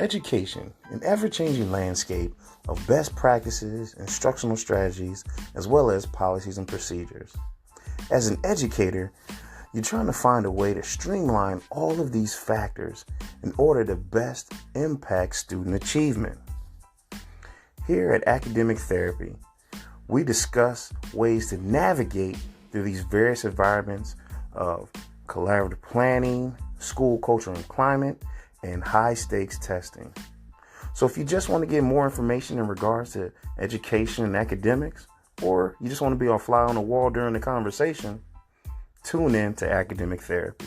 Education, an ever-changing landscape of best practices, instructional strategies, as well as policies and procedures. As an educator, you're trying to find a way to streamline all of these factors in order to best impact student achievement. Here at Academic Therapy, we discuss ways to navigate through these various environments of collaborative planning, school culture and climate, and high-stakes testing. So if you just want to get more information in regards to education and academics, or you just want to be a fly on the wall during the conversation, tune in to Academic Therapy.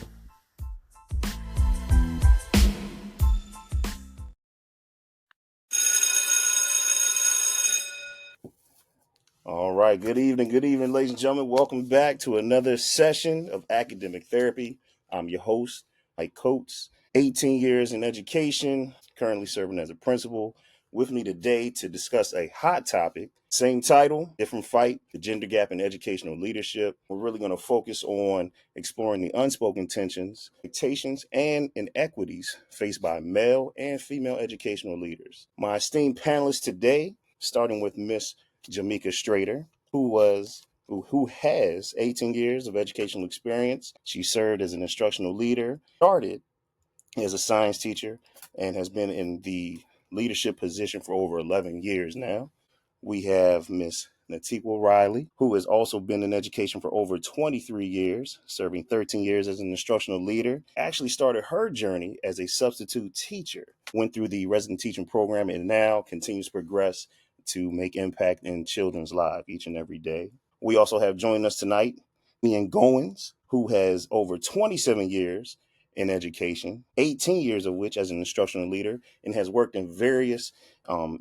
All right, good evening, ladies and gentlemen. Welcome back to another session of Academic Therapy. I'm your host, Mike Coates, 18 years in education, currently serving as a principal. With me today to discuss a hot topic, same title, different fight, the gender gap in educational leadership. We're really going to focus on exploring the unspoken tensions, expectations, and inequities faced by male and female educational leaders. My esteemed panelists today, starting with Miss Jamaica Strader, who has 18 years of educational experience. She served as an instructional leader, started as a science teacher, and has been in the leadership position for over 11 years now. We have Miss Natikwa Riley, who has also been in education for over 23 years, serving 13 years as an instructional leader. Actually started her journey as a substitute teacher, went through the resident teaching program, and now continues to progress to make impact in children's lives each and every day. We also have joining us tonight Ian Goins, who has over 27 years in education, 18 years of which as an instructional leader, and has worked in various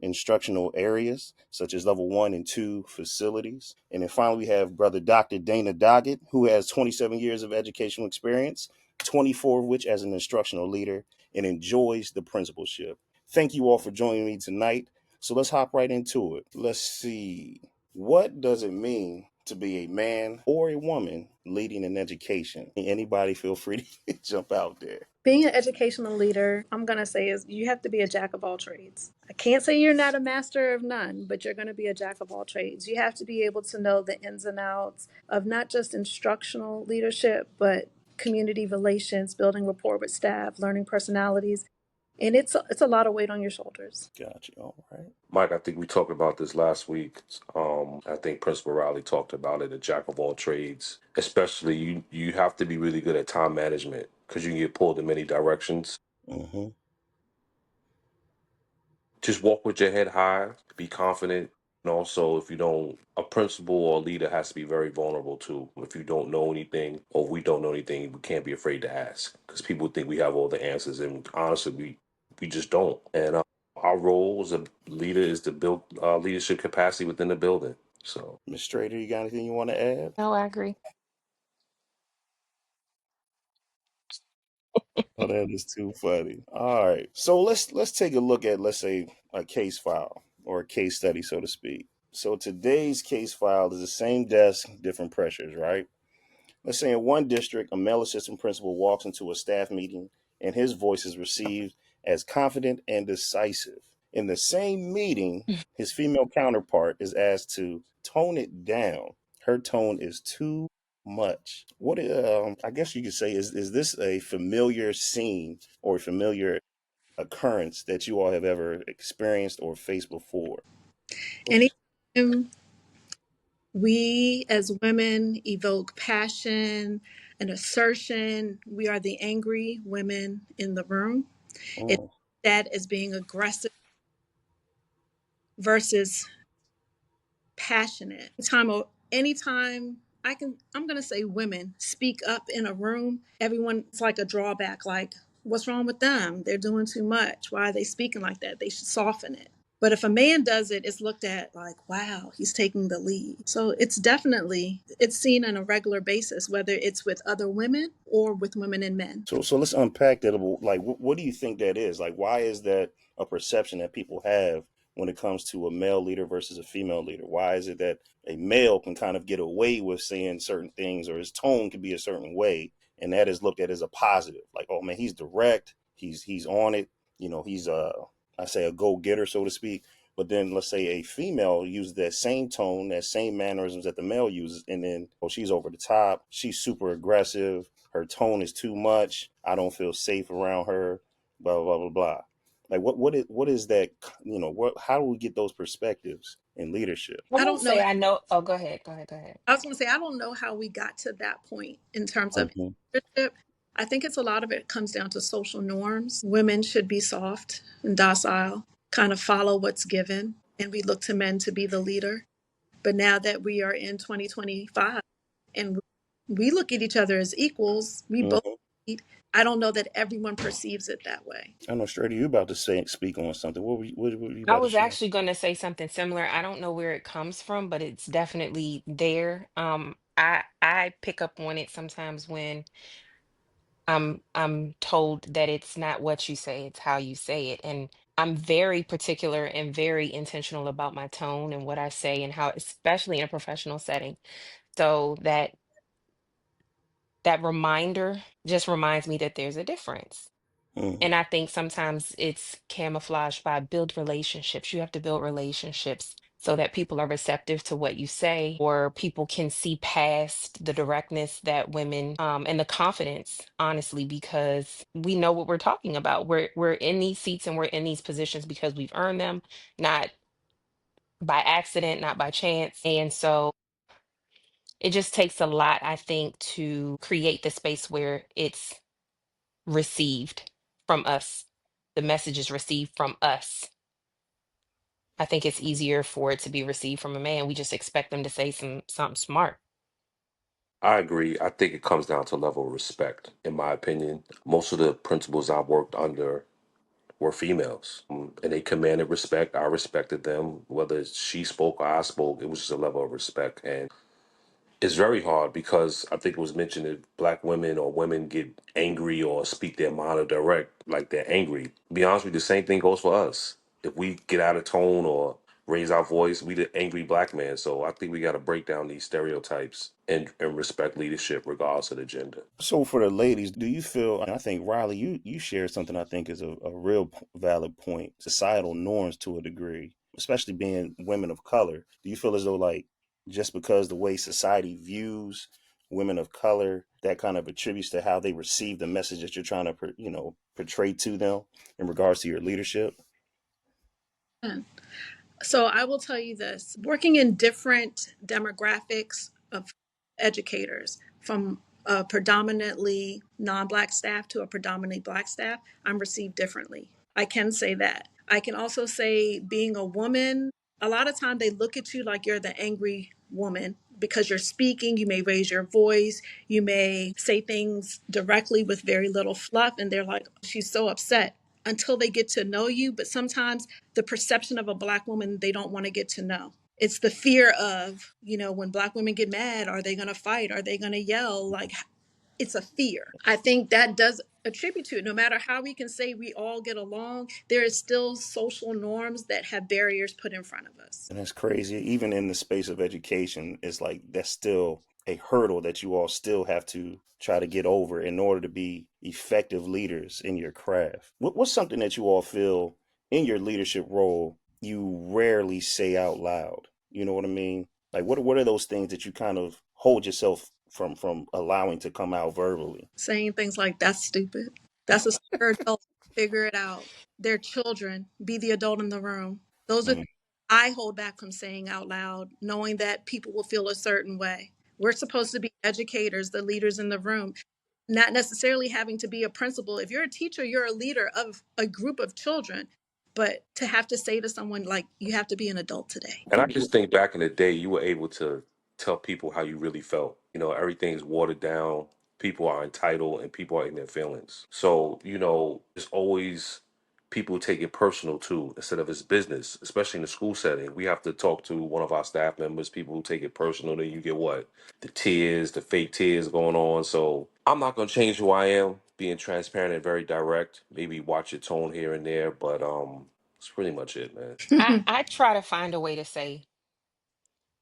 instructional areas, such as level 1 and 2 facilities. And then finally, we have Brother Dr. Dana Doggett, who has 27 years of educational experience, 24 of which as an instructional leader, and enjoys the principalship. Thank you all for joining me tonight. So let's hop right into it. Let's see. What does it mean to be a man or a woman leading in education? Anybody feel free to jump out there. Being an educational leader, I'm going to say is you have to be a jack of all trades. I can't say you're not a master of none, but you're going to be a jack of all trades. You have to be able to know the ins and outs of not just instructional leadership, but community relations, building rapport with staff, learning personalities. And it's a lot of weight on your shoulders. Gotcha. All right. Mike, I think we talked about this last week. I think Principal Riley talked about it, a jack of all trades. Especially you have to be really good at time management because you can get pulled in many directions. Mm-hmm. Just walk with your head high, be confident. And also, if you don't, a principal or leader has to be very vulnerable too. If you don't know anything or we don't know anything, we can't be afraid to ask because people think we have all the answers. And honestly, we just don't. And our role as a leader is to build leadership capacity within the building. So, Ms. Strader, you got anything you want to add? No, I agree. Oh, that is too funny. All right. So let's take a look at, let's say, a case file or a case study, so to speak. So today's case file is the same desk, different pressures, right? Let's say in one district, a male assistant principal walks into a staff meeting and his voice is received as confident and decisive. In the same meeting, his female counterpart is asked to tone it down. Her tone is too much. What I guess you could say is this a familiar scene or a familiar occurrence that you all have ever experienced or faced before? Anytime we as women evoke passion and assertion, we are the angry women in the room. It's Mm, that as being aggressive versus passionate. Anytime I'm gonna say women speak up in a room, everyone's like a drawback, like, what's wrong with them? They're doing too much. Why are they speaking like that? They should soften it. But if a man does it, it's looked at like, wow, he's taking the lead. So it's seen on a regular basis, whether it's with other women or with women and men. so let's unpack that. Like, what do you think that is? Like, why is that a perception that people have when it comes to a male leader versus a female leader? Why is it that a male can kind of get away with saying certain things, or his tone can be a certain way, and that is looked at as a positive? Like, oh man, he's direct, he's on it. he's I say a go getter, so to speak. But then let's say a female uses that same tone, that same mannerisms that the male uses, and then she's over the top. She's super aggressive. Her tone is too much. I don't feel safe around her. Blah blah blah blah. Like what is that? What? How do we get those perspectives in leadership? I I will don't know. say I know. Oh, go ahead. Go ahead. Go ahead. I was going to say, I don't know how we got to that point in terms of Mhm. leadership. I think it's a lot of it comes down to social norms. Women should be soft and docile, kind of follow what's given, and we look to men to be the leader. But now that we are in 2025 and we look at each other as equals, we both Mhm. lead. I don't know that everyone perceives it that way. I know, Straight. You about to speak on something? What were you I about to was share? actually going to say something similar. I don't know where it comes from, but it's definitely there. I pick up on it sometimes when I'm told that it's not what you say, it's how you say it. And I'm very particular and very intentional about my tone and what I say and how, especially in a professional setting. So that reminder just reminds me that there's a difference. Mhm. And I think sometimes it's camouflaged by build relationships. You have to build relationships so that people are receptive to what you say, or people can see past the directness that women and the confidence, honestly, because we know what we're talking about. We're in these seats and we're in these positions because we've earned them, not by accident, not by chance. And so it just takes a lot, I think, to create the space where it's received from us. The message is received from us. I think it's easier for it to be received from a man. We just expect them to say something smart. I agree. I think it comes down to level of respect, in my opinion. Most of the principals I worked under were females, and they commanded respect. I respected them, whether she spoke or I spoke. It was just a level of respect, and it's very hard because I think it was mentioned that black women or women get angry or speak their mind or direct like they're angry. To be honest with you, the same thing goes for us. If we get out of tone or raise our voice, we the angry black man. So I think we got to break down these stereotypes and respect leadership regardless of the gender. So for the ladies, do you feel? And I think Riley, you shared something I think is a real valid point. Societal norms to a degree, especially being women of color. Do you feel as though like just because the way society views women of color, that kind of attributes to how they receive the message that you're trying to portray to them in regards to your leadership? So I will tell you this, working in different demographics of educators, from a predominantly non-Black staff to a predominantly Black staff, I'm received differently. I can say that. I can also say, being a woman, a lot of time they look at you like you're the angry woman because you're speaking. You may raise your voice, you may say things directly with very little fluff, and they're like, she's so upset, until they get to know you. But sometimes the perception of a Black woman, they don't want to get to know. It's the fear of, when Black women get mad, are they going to fight? Are they going to yell? Like, it's a fear. I think that does attribute to it. No matter how we can say we all get along, there is still social norms that have barriers put in front of us. And that's crazy. Even in the space of education, it's like that's still a hurdle that you all still have to try to get over in order to be effective leaders in your craft. What's something that you all feel in your leadership role you rarely say out loud? You know what I mean? Like what are those things that you kind of hold yourself from allowing to come out verbally? Saying things like, that's stupid. That's a smart adult. Figure it out. They're children. Be the adult in the room. Those are things Mm. I hold back from saying out loud, knowing that people will feel a certain way. We're supposed to be educators, the leaders in the room, not necessarily having to be a principal. If you're a teacher, you're a leader of a group of children. But to have to say to someone, like, you have to be an adult today. And I just think back in the day, you were able to tell people how you really felt. Everything's watered down. People are entitled and people are in their feelings. So, it's always people take it personal too, instead of it's business, especially in the school setting. We have to talk to one of our staff members, people who take it personal, then you get what? The tears, the fake tears going on. So I'm not going to change who I am, being transparent and very direct. Maybe watch your tone here and there, but that's pretty much it, man. I try to find a way to say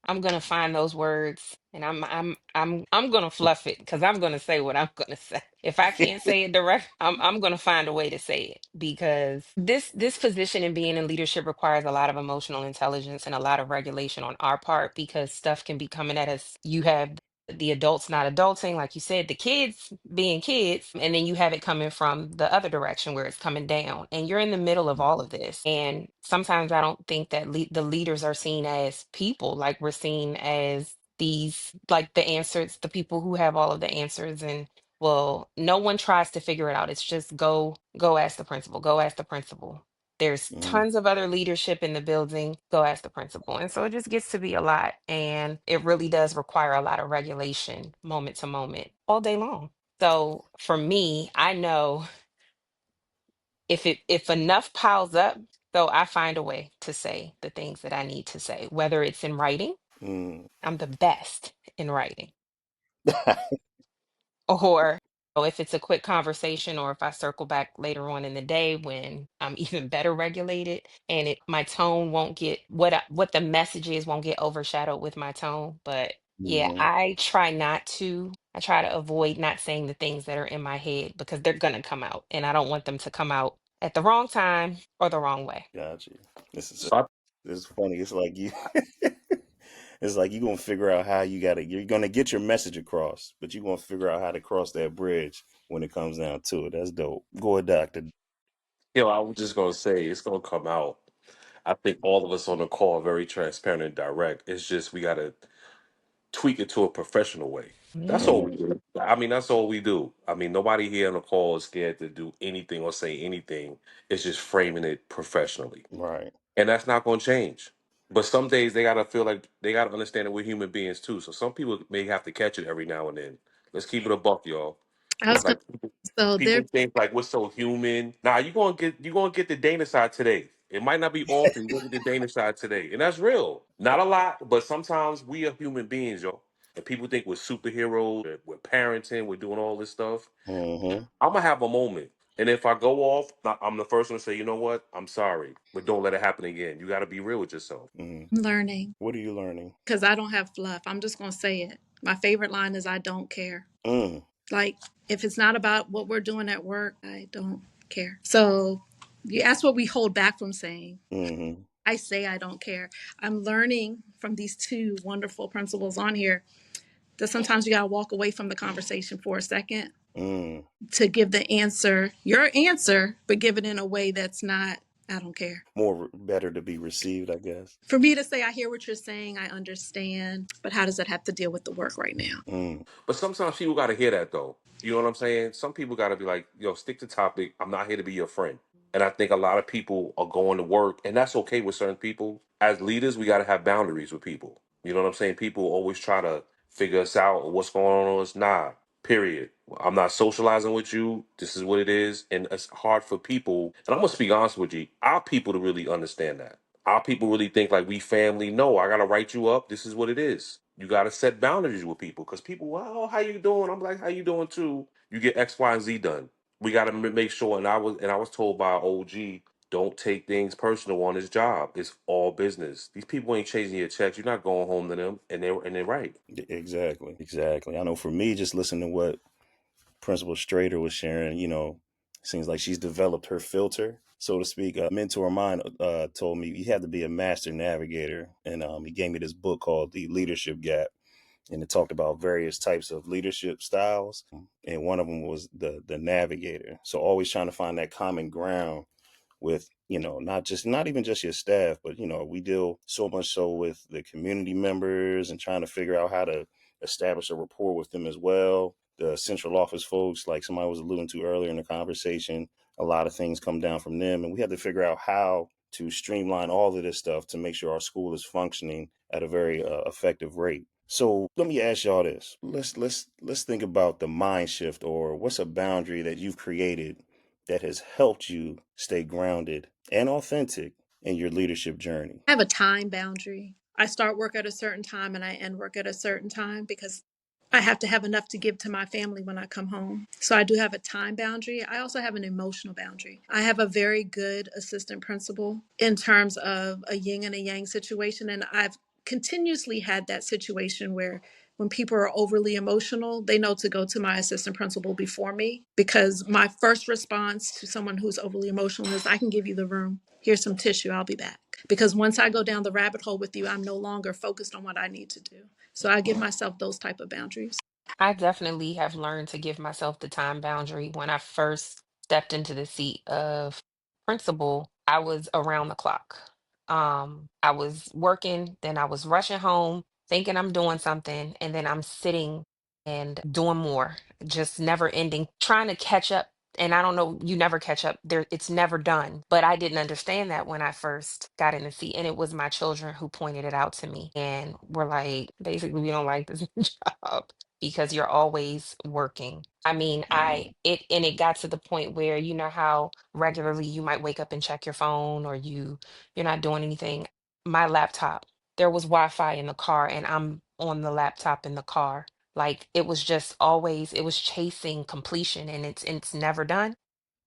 I'm gonna find those words and I'm gonna fluff it because I'm gonna say what I'm gonna say. If I can't say it direct, I'm gonna find a way to say it because this position and being in leadership requires a lot of emotional intelligence and a lot of regulation on our part because stuff can be coming at us. You have the adults not adulting, like you said, the kids being kids, and then you have it coming from the other direction where it's coming down, and you're in the middle of all of this. And sometimes I don't think that the leaders are seen as people, like we're seen as these, like the answers, the people who have all of the answers. And well, no one tries to figure it out. It's just go ask the principal, go ask the principal. There's Mm, tons of other leadership in the building. Go ask the principal. And so it just gets to be a lot. And it really does require a lot of regulation moment to moment all day long. So for me, I know if enough piles up, so I find a way to say the things that I need to say, whether it's in writing, mm. I'm the best in writing, or if it's a quick conversation, or if I circle back later on in the day when I'm even better regulated and my tone won't get what the message is won't get overshadowed with my tone. But yeah, Hmm. I try to avoid not saying the things that are in my head because they're gonna come out and I don't want them to come out at the wrong time or the wrong way. Gotcha. This is So I, this is funny. It's like you. It's like you're gonna figure out how you're gonna get your message across, but you're gonna figure out how to cross that bridge when it comes down to it. That's dope. Go ahead, doctor. I was just gonna say it's gonna come out. I think all of us on the call are very transparent and direct. It's just we gotta tweak it to a professional way. That's Yeah. all Mm, we do. I mean, that's all we do. I mean, nobody here on the call is scared to do anything or say anything. It's just framing it professionally. right. And that's not going to change. But some days they got to feel like they got to understand that we're human beings too. So some people may have to catch it every now and then. Let's keep it a buck, y'all. I was gonna. Like So there, people think like we're so human. Nah, you gonna get the Dana side today. It might not be often. You're gonna get the Dana side today, and that's real. Not a lot, but sometimes we are human beings, y'all. And people think we're superheroes. We're parenting. We're doing all this stuff. Mm-hmm. I'm gonna have a moment, and if I go off, I'm the first one to say, you know what? I'm sorry, but don't let it happen again. You got to be real with yourself. Mm. I'm learning What are you learning? because I don't have fluff. I'm just gonna say it. My favorite line is, "I don't care." Mm. Like if it's not about what we're doing at work, I don't care. So that's what we hold back from saying. Mm-hmm. I say I don't care. I'm learning from these two wonderful principles on here that sometimes you got to walk away from the conversation for a second Mm. to give the answer, your answer, but give it in a way that's not, I don't care. Better to be received, I guess. For me to say, I hear what you're saying, I understand, but how does that have to deal with the work right now? Mm. But sometimes people got to hear that though. You know what I'm saying? Some people got to be like, yo, stick to topic. I'm not here to be your friend. And I think a lot of people are going to work, and that's okay with certain people. As leaders, we got to have boundaries with people. You know what I'm saying? People always try to figure us out or what's going on with us. Nah, period. I'm not socializing with you. This is what it is. And it's hard for people. And I'm going to speak honest with you. Our people to really understand that. Our people really think like we family. No, I got to write you up. This is what it is. You got to set boundaries with people because people, well, how you doing? I'm like, how you doing too? You get X, Y, and Z done. We got to make sure. And I was told by an OG, don't take things personal on his job. It's all business. These people ain't chasing your checks. You're not going home to them, and they're right. Exactly. Exactly. I know for me, just listening to what Principal Strader was sharing, seems like she's developed her filter, so to speak. A mentor of mine told me you have to be a master navigator. And he gave me this book called The Leadership Gap. And it talked about various types of leadership styles. And one of them was the navigator. So always trying to find that common ground with not even just your staff, but we deal so much so with the community members and trying to figure out how to establish a rapport with them as well. The central office folks, like somebody was alluding to earlier in the conversation, a lot of things come down from them, and we have to figure out how to streamline all of this stuff to make sure our school is functioning at a very effective rate. So let me ask y'all this: let's think about the mind shift, or what's a boundary that you've created that has helped you stay grounded and authentic in your leadership journey? I have a time boundary. I start work at a certain time and I end work at a certain time because I have to have enough to give to my family when I come home. So I do have a time boundary. I also have an emotional boundary. I have a very good assistant principal in terms of a yin and a yang situation. And I've continuously had that situation where when people are overly emotional, they know to go to my assistant principal before me, because my first response to someone who's overly emotional is, I can give you the room. Here's some tissue. I'll be back. Because once I go down the rabbit hole with you, I'm no longer focused on what I need to do. So I give myself those type of boundaries. I definitely have learned to give myself the time boundary. When I first stepped into the seat of principal, I was around the clock. I was working, then I was rushing home, thinking I'm doing something, and then I'm sitting and doing more, just never ending, trying to catch up. And I don't know, you never catch up there. It's never done. But I didn't understand that when I first got in the seat. And it was my children who pointed it out to me and were like, basically, we don't like this job because you're always working. I mean, it got to the point where you know how regularly you might wake up and check your phone or you're not doing anything. My laptop, there was Wi-Fi in the car and I'm on the laptop in the car. Like it was just always, it was chasing completion and it's never done.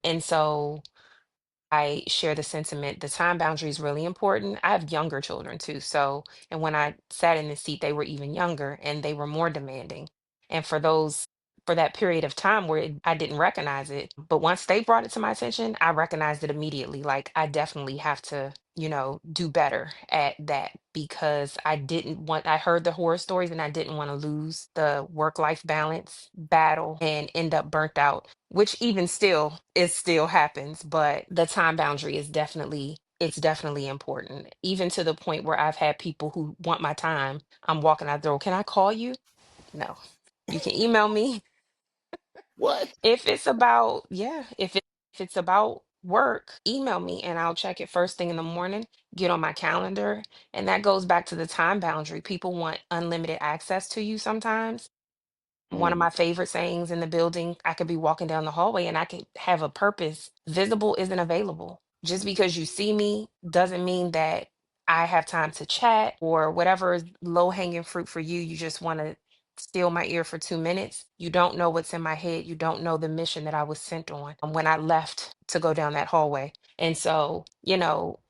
And so I share the sentiment. The time boundary is really important. I have younger children too. So, and when I sat in the seat, they were even younger and they were more demanding. And for that period of time where I didn't recognize it, but once they brought it to my attention, I recognized it immediately. Like, I definitely have to, do better at that because I heard the horror stories and I didn't want to lose the work-life balance battle and end up burnt out, which even still, it still happens, but the time boundary is definitely important. Even to the point where I've had people who want my time. I'm walking out the door. Can I call you? No. You can email me What? if it's about, yeah, if it's about work, email me and I'll check it first thing in the morning, get on my calendar. And that goes back to the time boundary. People want unlimited access to you sometimes. One of Mm, my favorite sayings in the building, I could be walking down the hallway and I could have a purpose. Visible isn't available. Just because you see me doesn't mean that I have time to chat or whatever is low hanging fruit for you. You just want to steal my ear for 2 minutes. You don't know what's in my head. You don't know the mission that I was sent on when I left to go down that hallway. And so,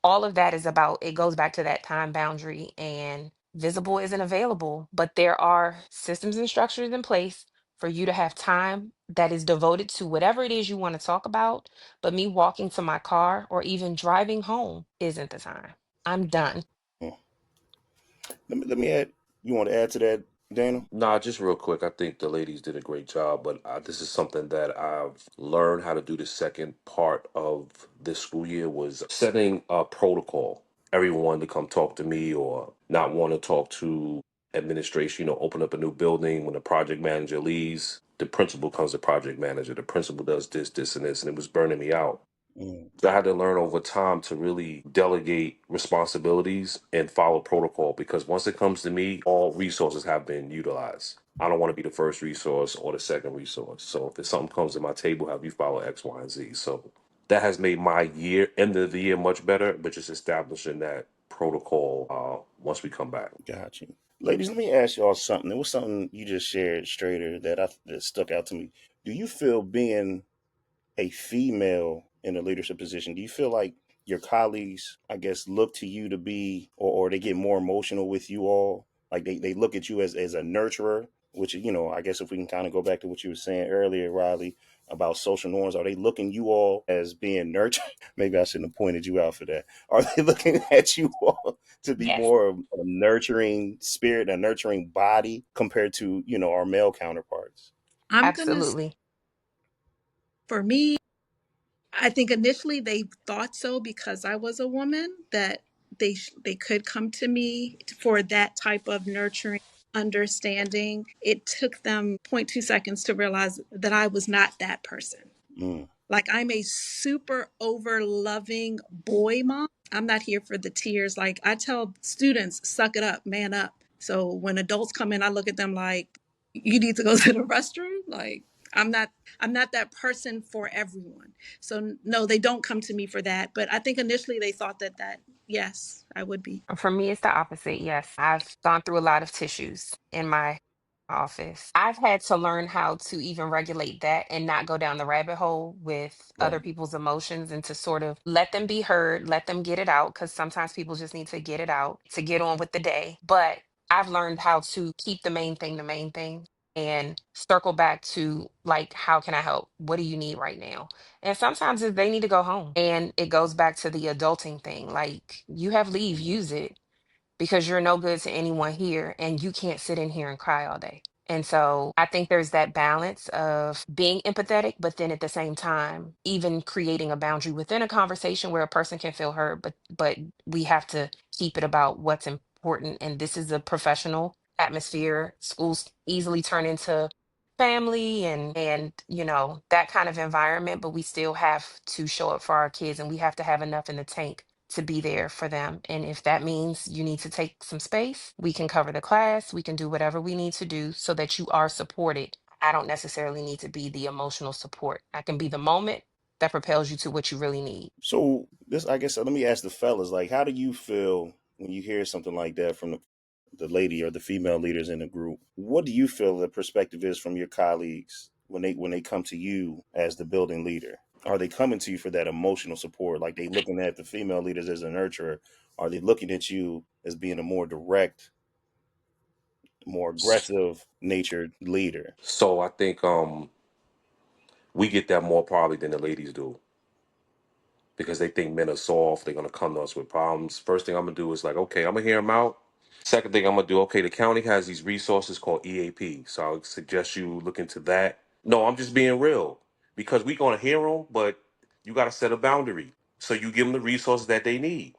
all of that is about, it goes back to that time boundary and visible isn't available, but there are systems and structures in place for you to have time that is devoted to whatever it is you want to talk about. But me walking to my car or even driving home isn't the time. I'm done. mm. Let me add. You want to add to that, Dana? Nah, just real quick. I think the ladies did a great job, but this is something that I've learned how to do. The second part of this school year was setting a protocol. Everyone to come talk to me or not want to talk to administration, open up a new building when the project manager leaves. The principal comes to project manager. The principal does this, this, and this, and it was burning me out. Mm, So I had to learn over time to really delegate responsibilities and follow protocol because once it comes to me, all resources have been utilized. I don't want to be the first resource or the second resource. So if something comes to my table, have you follow X, Y, and Z? So that has made my end of the year much better, but just establishing that protocol once we come back. got you. Ladies, let me ask y'all something. It was something you just shared, Strader, that stuck out to me. Do you feel being a female in a leadership position, do you feel like your colleagues, I guess, look to you to be, or they get more emotional with you all? Like they look at you as a nurturer, which, I guess if we can kind of go back to what you were saying earlier, Riley, about social norms, are they looking you all as being nurtured? Maybe I shouldn't have pointed you out for that. Are they looking at you all to be Yes, more of a nurturing spirit, a nurturing body compared to, our male counterparts? I'm going to, absolutely. for me, I think initially they thought so because I was a woman, that they could come to me for that type of nurturing understanding. It took them 0.2 seconds to realize that I was not that person. Mm, Like, I'm a super over loving boy mom. I'm not here for the tears. Like, I tell students, suck it up, man up. So when adults come in, I look at them like, you need to go to the restroom. Like, I'm not I'm not that person for everyone. So no, they don't come to me for that. But I think initially they thought that yes, I would be. For me, it's the opposite. Yes, I've gone through a lot of tissues in my office. I've had to learn how to even regulate that and not go down the rabbit hole with other Right. people's emotions and to sort of let them be heard, let them get it out, because sometimes people just need to get it out to get on with the day. But I've learned how to keep the main thing, and circle back to like, how can I help? What do you need right now? And sometimes they need to go home. And it goes back to the adulting thing. Like, you have leave, use it, because you're no good to anyone here and you can't sit in here and cry all day. And so I think there's that balance of being empathetic, but then at the same time, even creating a boundary within a conversation where a person can feel hurt, but we have to keep it about what's important. And this is a professional atmosphere. Schools easily turn into family and that kind of environment, but we still have to show up for our kids, and we have to have enough in the tank to be there for them. And if that means you need to take some space, we can cover the class, we can do whatever we need to do so that you are supported. I don't necessarily need to be the emotional support. I can be the moment that propels you to what you really need. So this, I guess, let me ask the fellas, like, how do you feel when you hear something like that from the lady or the female leaders in the group? What do you feel the perspective is from your colleagues when they come to you as the building leader? Are they coming to you for that emotional support? Like, they looking at the female leaders as a nurturer? Are they looking at you as being a more direct, more aggressive natured leader? So I think we get that more probably than the ladies do because they think men are soft. They're gonna come to us with problems. First thing I'm gonna do is like, okay, I'm gonna hear them out. Second thing I'm gonna do, okay, the county has these resources called EAP, so I would suggest you look into that. No, I'm just being real because we gonna hear them, but you gotta set a boundary so you give them the resources that they need.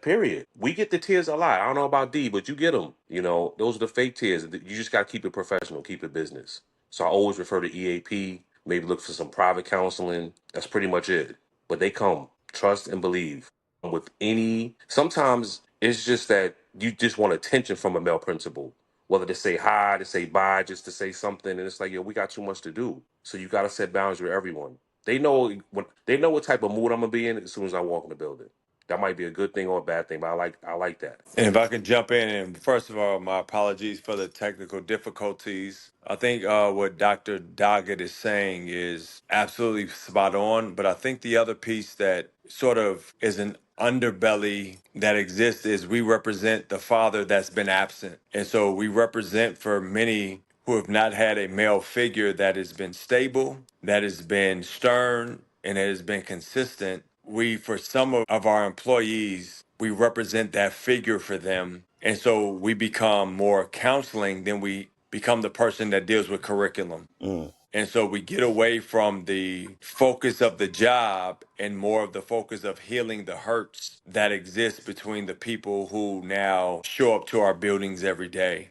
Period. We get the tears a lot. I don't know about D, but you get them. You know, those are the fake tears. You just got to keep it professional, keep it business. So I always refer to EAP, maybe look for some private counseling. That's pretty much it. But they come, trust and believe. With any, sometimes it's just that you just want attention from a male principal, whether to say hi, to say bye, just to say something. And it's like, yo, we got too much to do. So you got to set boundaries with everyone. They know what type of mood I'm gonna be in as soon as I walk in the building. That might be a good thing or a bad thing, but I like that. And if I can jump in, and first of all, my apologies for the technical difficulties. I think what Dr. Doggett is saying is absolutely spot on, but I think the other piece that sort of is an underbelly that exists is we represent the father that's been absent. And so we represent for many who have not had a male figure that has been stable, that has been stern, and that has been consistent. We, for some of our employees, we represent that figure for them. And so we become more counseling than we become the person that deals with curriculum. Mm, And so we get away from the focus of the job and more of the focus of healing the hurts that exist between the people who now show up to our buildings every day.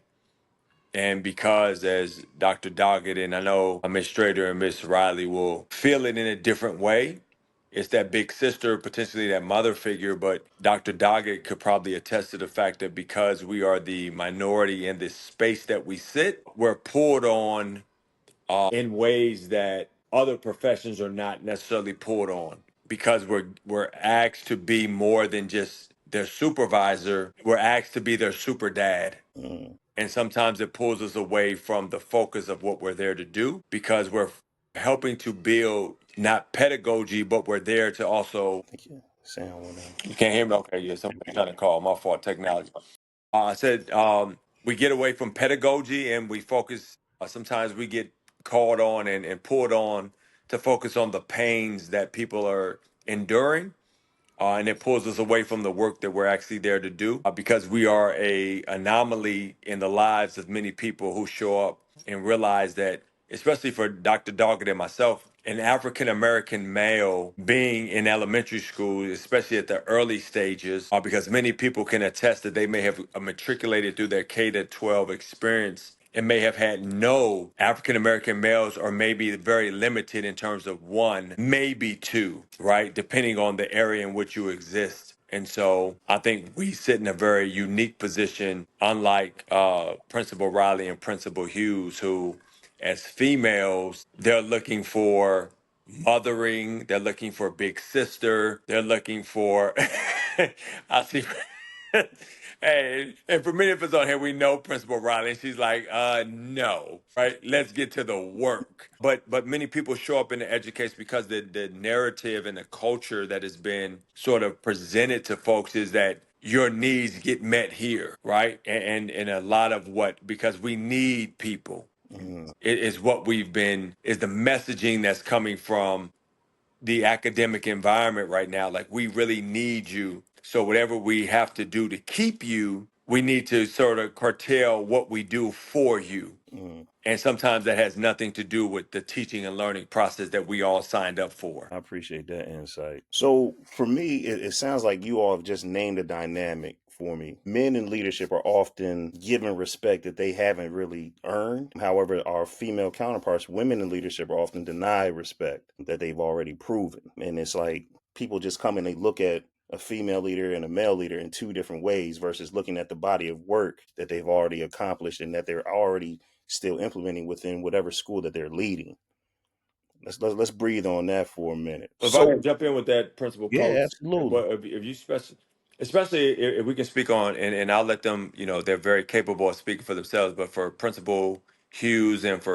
And because, as Dr. Doggett and I know Miss Strader and Miss Riley will feel it in a different way, it's that big sister, potentially that mother figure. But Dr. Doggett could probably attest to the fact that because we are the minority in this space that we sit, we're pulled on in ways that other professions are not necessarily pulled on because we're asked to be more than just their supervisor. We're asked to be their super dad. mm. And sometimes it pulls us away from the focus of what we're there to do because we're helping to build not pedagogy, but we're there to also. Thank you. Sound went out. You can't hear me? Okay, yeah, somebody trying to call. My fault, technology. I said we get away from pedagogy and we focus. Sometimes we get called on and pulled on to focus on the pains that people are enduring and it pulls us away from the work that we're actually there to do because we are a anomaly in the lives of many people who show up and realize that, especially for Dr. Doggett and myself, an African American male being in elementary school, especially at the early stages, because many people can attest that they may have matriculated through their K to 12 experience and may have had no African American males, or maybe very limited in terms of one, maybe two, right? Depending on the area in which you exist. And so I think we sit in a very unique position, unlike Principal Riley and Principal Hughes, who, as females, they're looking for mothering, they're looking for big sister, they're looking for, I see. Hey, and for many of us on here, we know Principal Riley. And she's like, no, right? Let's get to the work. But many people show up in the education because the narrative and the culture that has been sort of presented to folks is that your needs get met here, right? And a lot of what, because we need people, is what we've been, is the messaging that's coming from the academic environment right now. Like, we really need you. So whatever we have to do to keep you, we need to sort of curtail what we do for you. And sometimes that has nothing to do with the teaching and learning process that we all signed up for. I appreciate that insight. So for me, it sounds like you all have just named a dynamic for me. Men in leadership are often given respect that they haven't really earned. However, our female counterparts, women in leadership, are often denied respect that they've already proven. And it's like people just come and they look at a female leader and a male leader in two different ways versus looking at the body of work that they've already accomplished and that they're already still implementing within whatever school that they're leading. Let's breathe on that for a minute. If I can So jump in with that, Principal yeah, Coach, absolutely. if you especially if we can speak on, and I'll let them, they're very capable of speaking for themselves, but for Principal Hughes and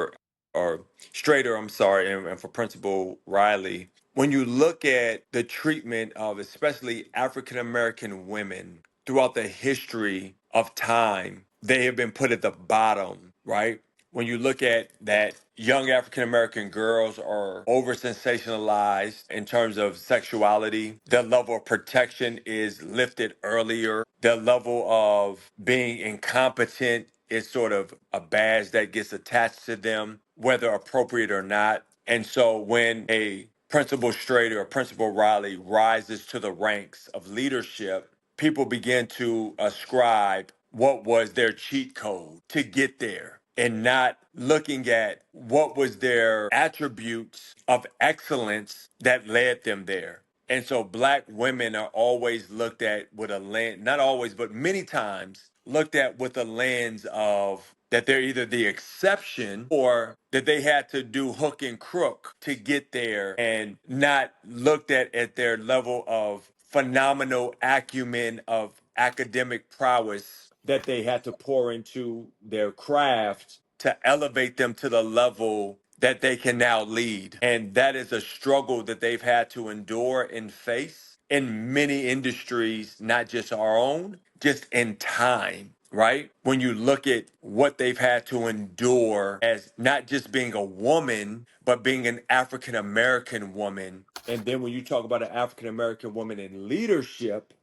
or Strader, I'm sorry, and for Principal Riley, when you look at the treatment of especially African American women throughout the history of time, they have been put at the bottom, right? When you look at that, young African American girls are over sensationalized in terms of sexuality. Their level of protection is lifted earlier. Their level of being incompetent is sort of a badge that gets attached to them, whether appropriate or not. And so when a Principal Strader or Principal Riley rises to the ranks of leadership, people begin to ascribe what was their cheat code to get there and not looking at what was their attributes of excellence that led them there. And so black women are always looked at with a lens, not always, but many times looked at with a lens of that they're either the exception or that they had to do hook and crook to get there, and not looked at their level of phenomenal acumen of academic prowess that they had to pour into their craft to elevate them to the level that they can now lead. And that is a struggle that they've had to endure and face in many industries, not just our own, just in time, right? When you look at what they've had to endure as not just being a woman, but being an African American woman. And then when you talk about an African American woman in leadership,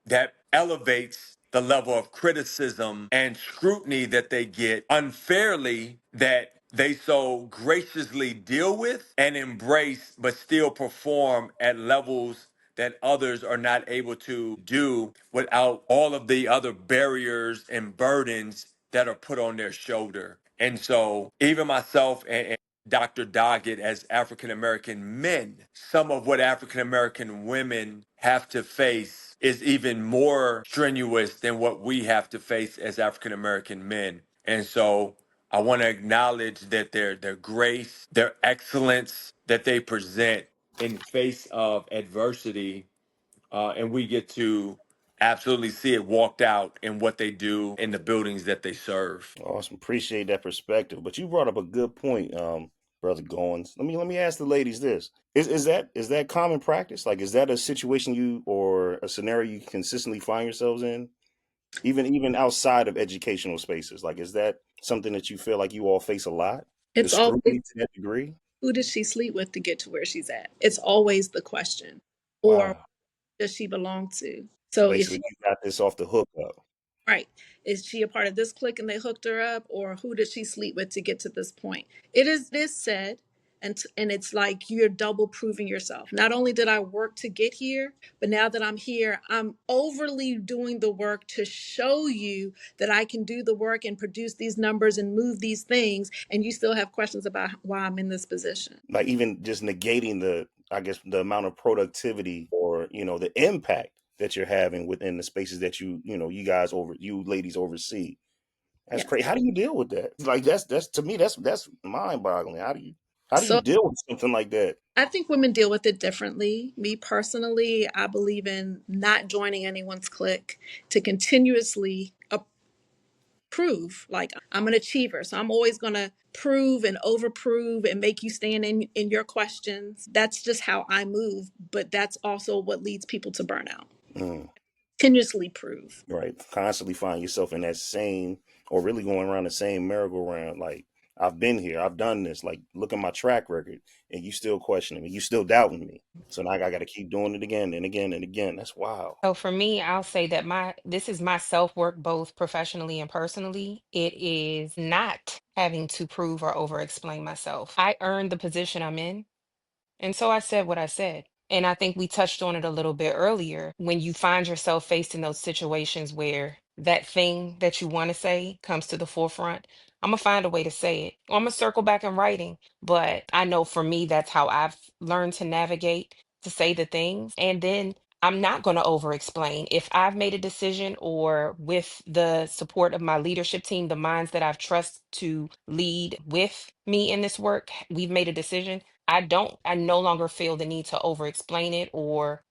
that elevates the level of criticism and scrutiny that they get unfairly, that they so graciously deal with and embrace, but still perform at levels that others are not able to do without all of the other barriers and burdens that are put on their shoulder. And so even myself and Dr. Doggett, as African American men, some of what African American women have to face is even more strenuous than what we have to face as African American men. And so I want to acknowledge that their grace, their excellence that they present in face of adversity, and we get to absolutely see it walked out in what they do in the buildings that they serve. Awesome. Appreciate that perspective. But you brought up a good point, Brother Goins. Let me ask the ladies this. Is that common practice? Like, is that a situation you or a scenario you consistently find yourselves in? Even outside of educational spaces? Like, is that something that you feel like you all face a lot? The It's always, scrutiny to that degree? who does she sleep with to get to where she's at? It's always the question. Or Wow. does she belong to? So So is basically she you got this off the hook up. right? Is she a part of this clique and they hooked her up, or who did she sleep with to get to this point? It is said, and it's like you're double proving yourself. Not only did I work to get here, but now that I'm here, I'm overly doing the work to show you that I can do the work and produce these numbers and move these things, and you still have questions about why I'm in this position. Like, even just negating the, I guess, the amount of productivity or the impact that you're having within the spaces that you ladies oversee. That's Yeah. crazy. How do you deal with that? Like, that's to me, that's mind boggling. How do you? How do you So deal with something like that? I think women deal with it differently. Me personally, I believe in not joining anyone's clique, to continuously prove. Like, I'm an achiever, so I'm always going to prove and overprove and make you stand in your questions. That's just how I move, but that's also what leads people to burnout. Mm, Continuously prove. right. Constantly find yourself in that same, or really going around the same merry-go-round. Like, I've been here, I've done this. Like, look at my track record, and you still questioning me, you still doubting me. So now I got to keep doing it again and again and again. That's wild. So for me, I'll say that my this is my self-work both professionally and personally. It is not having to prove or over explain myself. I earned the position I'm in. And so I said what I said. And I think we touched on it a little bit earlier. When you find yourself faced in those situations where that thing that you want to say comes to the forefront, I'm going to find a way to say it. I'm going to circle back in writing. But I know for me, that's how I've learned to navigate, to say the things. And then I'm not going to over explain. If I've made a decision, or with the support of my leadership team, the minds that I've trusted to lead with me in this work, we've made a decision. I no longer feel the need to over explain it, or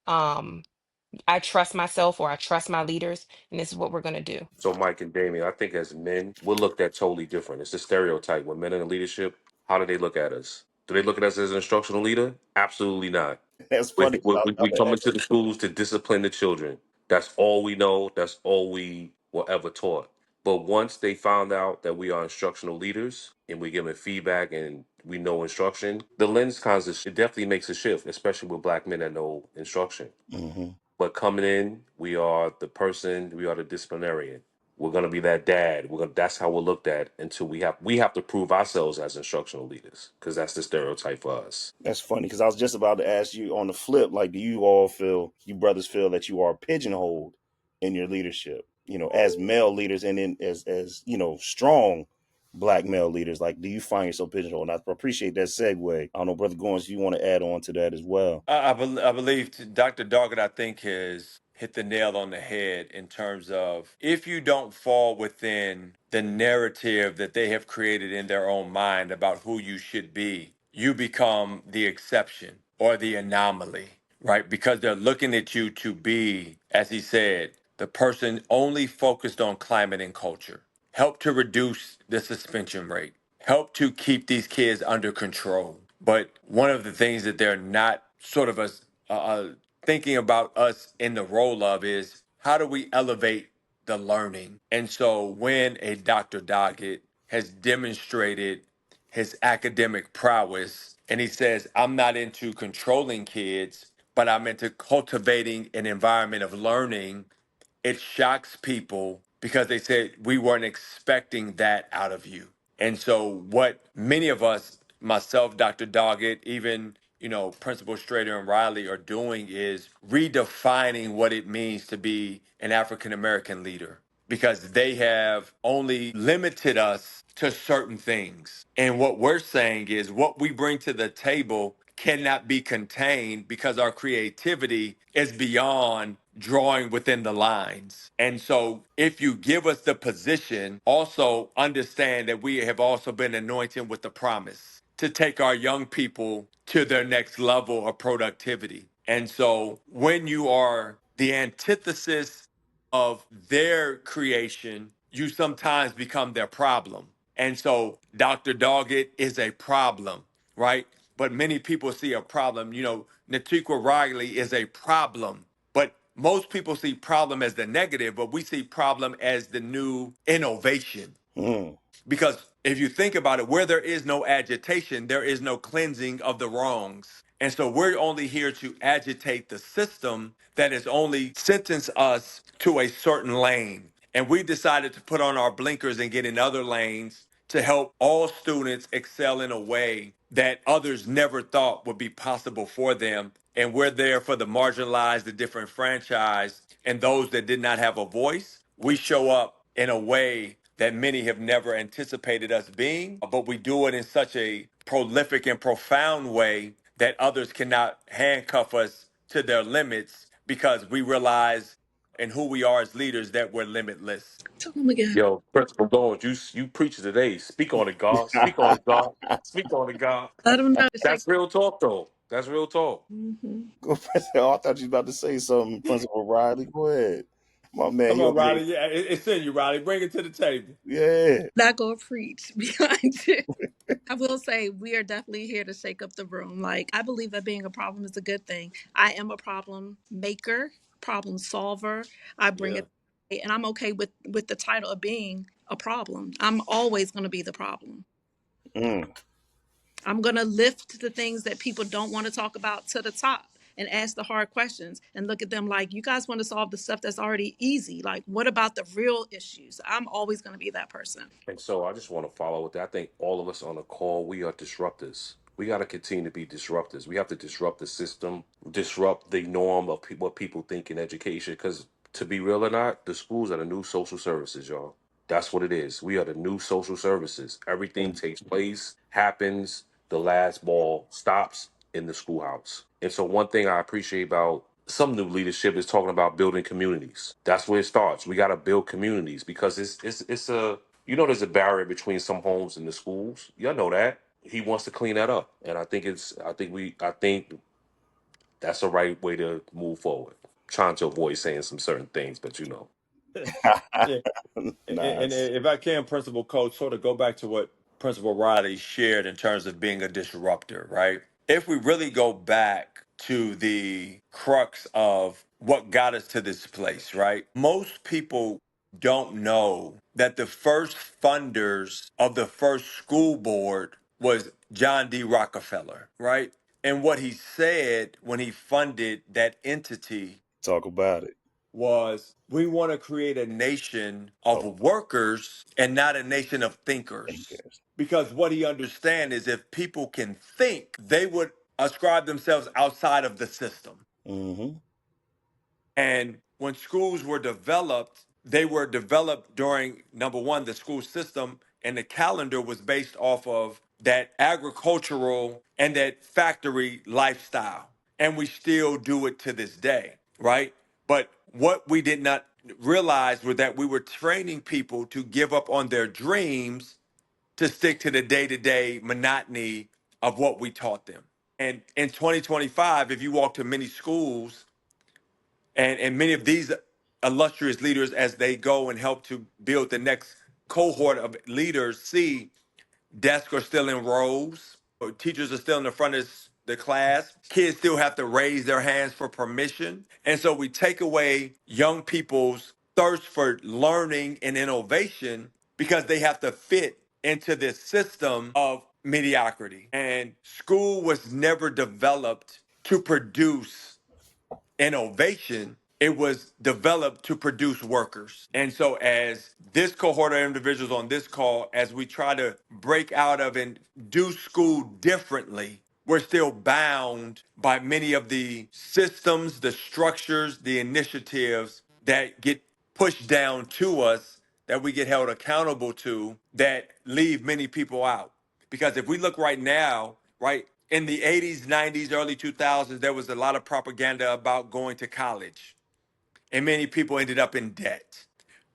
I trust myself, or I trust my leaders, and this is what we're going to do. So, Mike and Damien, I think as men, we're looked at totally different. It's a stereotype. When men in leadership, how do they look at us? Do they look at us as an instructional leader? Absolutely not. That's We, funny. we, 'Cause we I come into the schools to discipline the children. That's all we know. That's all we were ever taught. But once they found out that we are instructional leaders and we give them feedback and we know instruction, the lens kind of, it definitely makes a shift, especially with black men that know instruction. hmm But coming in, we are the person, we are the disciplinarian. We're gonna be that dad. That's how we're looked at until we have to prove ourselves as instructional leaders because that's the stereotype for us. That's funny because I was just about to ask you on the flip, like, do you all feel, you brothers feel that you are pigeonholed in your leadership, as male leaders, and then as strong black male leaders? Like, do you find yourself pigeonholed? And I appreciate that segue. I don't know, Brother Goins, if you want to add on to that as well. I believe Dr. Doggett, I think, has hit the nail on the head in terms of if you don't fall within the narrative that they have created in their own mind about who you should be, you become the exception or the anomaly, right? Because they're looking at you to be, as he said, the person only focused on climate and culture, help to reduce the suspension rate, help to keep these kids under control. But one of the things that they're not sort of thinking about us in the role of is how do we elevate the learning? And so when a Dr. Doggett has demonstrated his academic prowess and he says, I'm not into controlling kids, but I'm into cultivating an environment of learning, it shocks people because they said we weren't expecting that out of you. And so what many of us, myself, Dr. Doggett, even Principal Strader and Riley are doing is redefining what it means to be an African American leader because they have only limited us to certain things. And what we're saying is what we bring to the table cannot be contained because our creativity is beyond drawing within the lines. And so if you give us the position, also understand that we have also been anointed with the promise to take our young people to their next level of productivity. And so when you are the antithesis of their creation, you sometimes become their problem. And so Dr. Doggett is a problem, right? But many people see a problem. Natikwa Riley is a problem. But most people see problem as the negative, but we see problem as the new innovation. Mm, Because if you think about it, where there is no agitation, there is no cleansing of the wrongs. And so we're only here to agitate the system that has only sentenced us to a certain lane. And we decided to put on our blinkers and get in other lanes to help all students excel in a way that others never thought would be possible for them. And we're there for the marginalized, the different franchise, and those that did not have a voice. We show up in a way that many have never anticipated us being, but we do it in such a prolific and profound way that others cannot handcuff us to their limits because we realize and who we are as leaders that we're limitless. Tell them again. Yo, Principal Gold, you preach today. Speak on it, God. Speak on it, God. Speak on it, God. Let them know to shake. That's real talk, though. That's real talk. Mm-hmm. Go, oh, I thought you was about to say something, Principal Riley. Go ahead. My man, Come you on, over there. Riley. Yeah, it's in you, Riley. Bring it to the table. Yeah. Not gonna preach behind it. I will say we are definitely here to shake up the room. Like I believe that being a problem is a good thing. I am a problem maker, problem solver. I bring Yeah. it, and I'm okay with the title of being a problem. I'm always going to be the problem. Mm. I'm going to lift the things that people don't want to talk about to the top and ask the hard questions and look at them like you guys want to solve the stuff that's already easy. Like what about the real issues? I'm always going to be that person. And so I just want to follow with that. I think all of us on the call, we are disruptors. We got to continue to be disruptors. We have to disrupt the system, disrupt the norm of what people think in education. Because to be real or not, the schools are the new social services, y'all. That's what it is. We are the new social services. Everything Mm. takes place, happens, the last ball stops in the schoolhouse. And so, one thing I appreciate about some new leadership is talking about building communities. That's where it starts. We got to build communities because it's a there's a barrier between some homes and the schools. Y'all know that. He wants to clean that up, and I think that's the right way to move forward. Trying to avoid saying some certain things, but Yeah. And Nice. if I can, Principal Coach, sort of go back to what Principal Riley shared in terms of being a disruptor, right? If we really go back to the crux of what got us to this place, right? Most people don't know that the first funders of the first school board was John D. Rockefeller, right? And what he said when he funded that entity Talk about it. was we want to create a nation of Oh, workers and not a nation of thank you. thinkers. Because what he understands is if people can think, they would ascribe themselves outside of the system. Mm-hmm. And when schools were developed, they were developed during number one, the school system, and the calendar was based off of that agricultural and that factory lifestyle. And we still do it to this day, right? But what we did not realize was that we were training people to give up on their dreams to stick to the day to day monotony of what we taught them. And in 2025, if you walk to many schools, and many of these illustrious leaders, as they go and help to build the next cohort of leaders, see desks are still in rows, teachers are still in the front of the class, kids still have to raise their hands for permission. And so we take away young people's thirst for learning and innovation because they have to fit into this system of mediocrity. And school was never developed to produce innovation. It was developed to produce workers. And so, as this cohort of individuals on this call, as we try to break out of and do school differently, we're still bound by many of the systems, the structures, the initiatives that get pushed down to us, that we get held accountable to, that leave many people out. Because if we look right now, right, in the 80s, 90s, early 2000s, there was a lot of propaganda about going to college, and many people ended up in debt.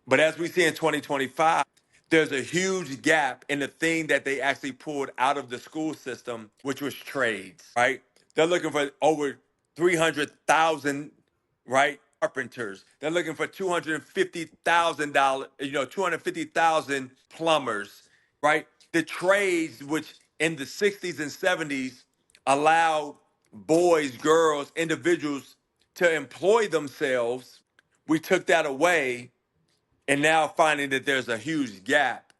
But as we see in 2025, there's a huge gap in the thing that they actually pulled out of the school system, which was trades, right? They're looking for over 300,000, right? Carpenters. They're looking for $250,000, 250,000 plumbers, right? The trades, which in the 60s and 70s allowed boys, girls, individuals to employ themselves, we took that away, and now finding that there's a huge gap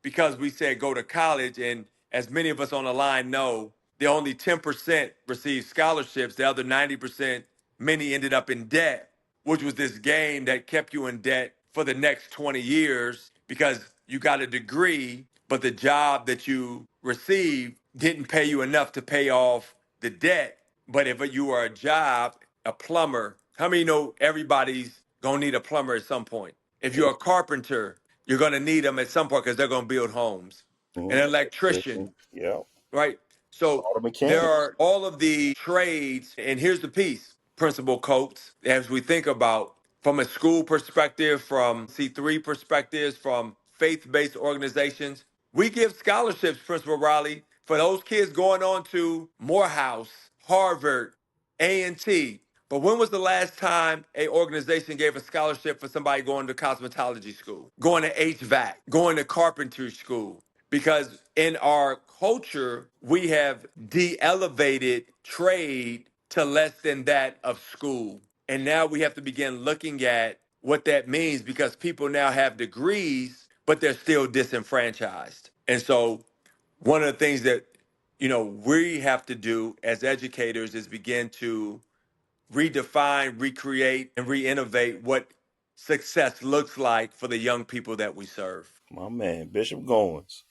because we said go to college, and as many of us on the line know, the only 10% received scholarships. The other 90%, many ended up in debt, which was this game that kept you in debt for the next 20 years because you got a degree, but the job that you received didn't pay you enough to pay off the debt. But if you were a job, a plumber, how many know everybody's gonna need a plumber at some point? If you're a carpenter, you're going to need them at some point because they're going to build homes. An electrician, Yeah. right? So All the there mechanics. are all of the trades. And here's the piece, Principal Coates, as we think about from a school perspective, from C3 perspectives, from faith-based organizations. We give scholarships, Principal Riley, for those kids going on to Morehouse, Harvard, A&T. But when was the last time a organization gave a scholarship for somebody going to cosmetology school, going to HVAC, going to carpentry school? Because in our culture, we have de-elevated trade to less than that of school. And now we have to begin looking at what that means because people now have degrees, but they're still disenfranchised. And so one of the things that we have to do as educators is begin to redefine, recreate, and re-innovate what success looks like for the young people that we serve. My man, Bishop Goins.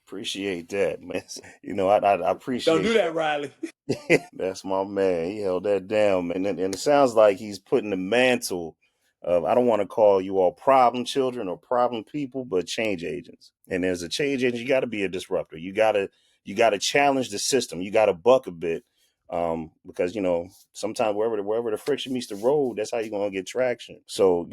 Appreciate that, man. I Don't do appreciate that, Riley. that's my man. He held that down, man. And it sounds like he's putting the mantle of, I don't want to call you all problem children or problem people, but change agents. And as a change agent, you got to be a disruptor. You gotta challenge the system. You got to buck a bit, because sometimes wherever the friction meets the road, that's how you're gonna get traction. So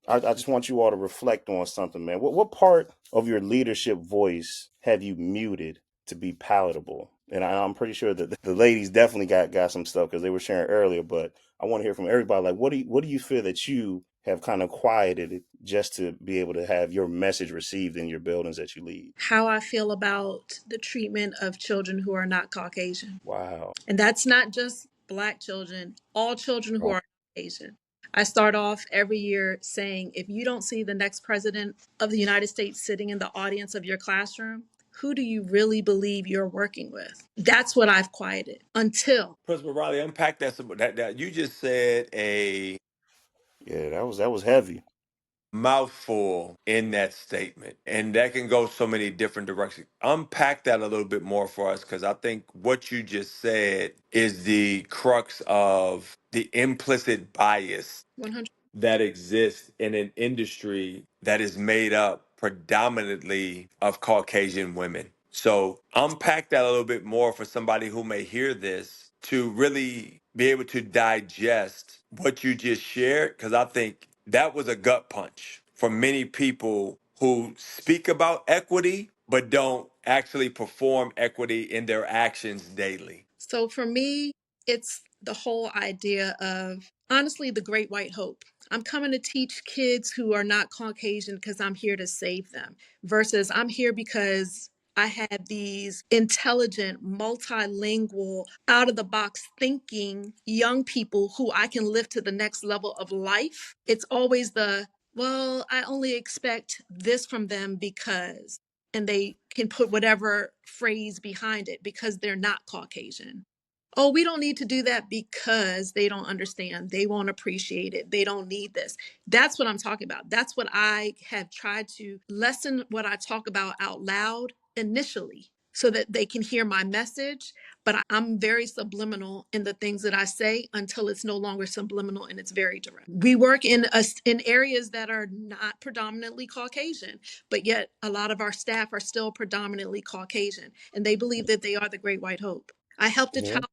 I just want you all to reflect on something, man. What part of your leadership voice have you muted to be palatable? And I'm pretty sure that the ladies definitely got some stuff because they were sharing earlier. But I want to hear from everybody. Like, what do you feel that you have kind of quieted it just to be able to have your message received in your buildings that you lead? How I feel about the treatment of children who are not Caucasian. Wow. And that's not just Black children, all children who Oh, are Asian. I start off every year saying, if you don't see the next president of the United States sitting in the audience of your classroom, who do you really believe you're working with? That's what I've quieted until. Principal Riley, unpack that you just said a yeah, that was heavy. mouthful in that statement, and that can go so many different directions. Unpack that a little bit more for us, because I think what you just said is the crux of the implicit bias 100. that exists in an industry that is made up predominantly of Caucasian women. So unpack that a little bit more for somebody who may hear this to really be able to digest what you just shared, because I think that was a gut punch for many people who speak about equity but don't actually perform equity in their actions daily. So for me, it's the whole idea of honestly the great white hope. I'm coming to teach kids who are not Caucasian because I'm here to save them, versus I'm here because I had these intelligent, multilingual, out of the box thinking young people who I can lift to the next level of life. It's always well, I only expect this from them because, and they can put whatever phrase behind it because they're not Caucasian. Oh, we don't need to do that because they don't understand. They won't appreciate it. They don't need this. That's what I'm talking about. That's what I have tried to lessen what I talk about out loud initially so that they can hear my message. But I'm very subliminal in the things that I say until it's no longer subliminal and it's very direct. We work in areas that are not predominantly Caucasian, but yet a lot of our staff are still predominantly Caucasian, and they believe that they are the great white hope. I helped a Yeah. child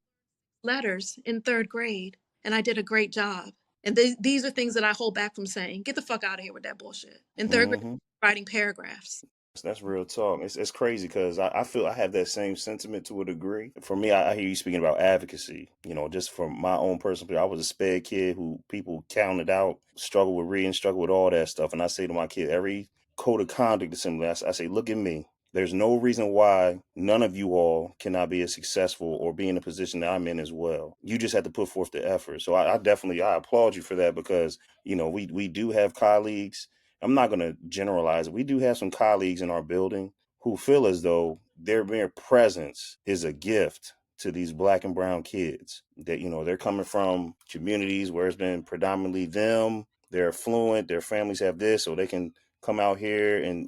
letters in third grade, and I did a great job. And these are things that I hold back from saying. Get the fuck out of here with that bullshit. In third grade, Mm-hmm. writing paragraphs. That's real talk. It's crazy because I feel I have that same sentiment to a degree. For me, I hear you speaking about advocacy. Just from my own personal, I was a sped kid who people counted out, struggled with reading, struggled with all that stuff. And I say to my kid, every code of conduct assembly, I say, look at me. There's no reason why none of you all cannot be as successful or be in the position that I'm in as well. You just have to put forth the effort. So I definitely I applaud you for that because we do have colleagues. I'm not going to generalize it. We do have some colleagues in our building who feel as though their mere presence is a gift to these black and brown kids. That they're coming from communities where it's been predominantly them. They're affluent. Their families have this, so they can come out here and